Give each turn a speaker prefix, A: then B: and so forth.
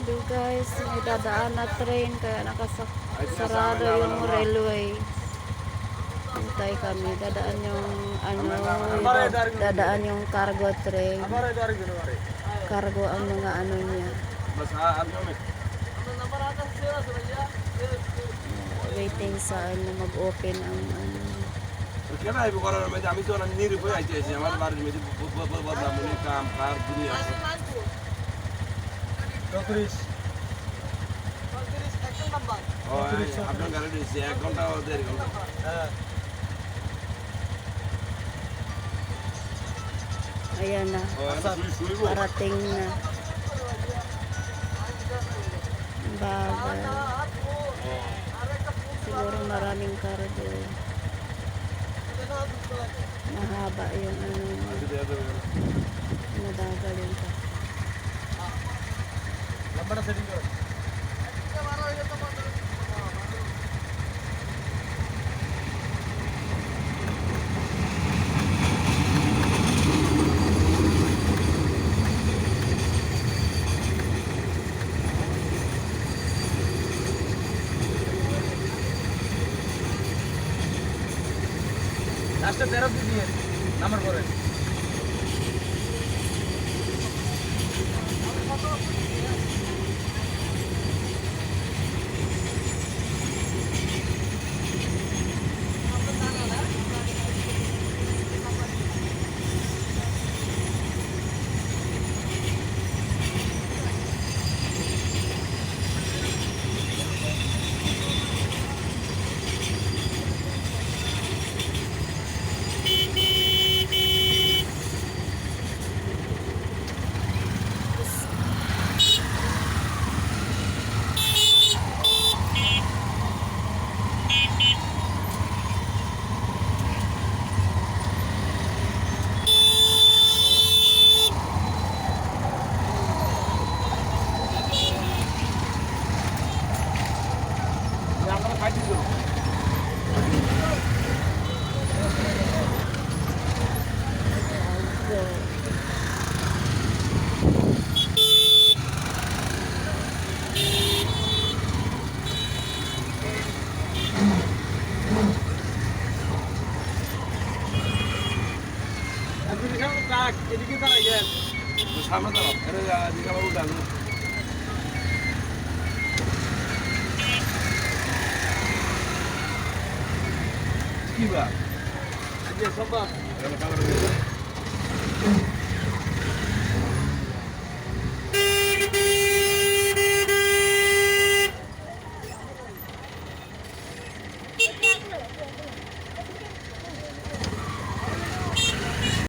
A: Hello guys, may dadaan na train kaya nakasarado yung railway. Hintay kami, dadaan yung dadaan yung cargo train. Cargo ang mga ano niya. Waiting sa mag-open ang ano.
B: কেন আইব করার মধ্যে আমি তো নিরুপায় আইতেছি আমার বাড়ির মধ্যে বদলামুনি কাম কার দুনিয়া আছে 34 এক নাম্বার আপনার গাড়ি দিয়েছি 1 ঘন্টা 1.5 ঘন্টা হ্যাঁ
A: Ayan na. Parating na. Bagal. Siguro maraming cargo. Mahaba yung ano. Mabagal yung pa.
B: Lambar na setting ko. লাস্টে 13 দিয়ে নাম্বার করে এদিকে দাঁড়াই গেল সামনে দাঁড়াও এদিকে আবার উল্টা কি বা আজকে সব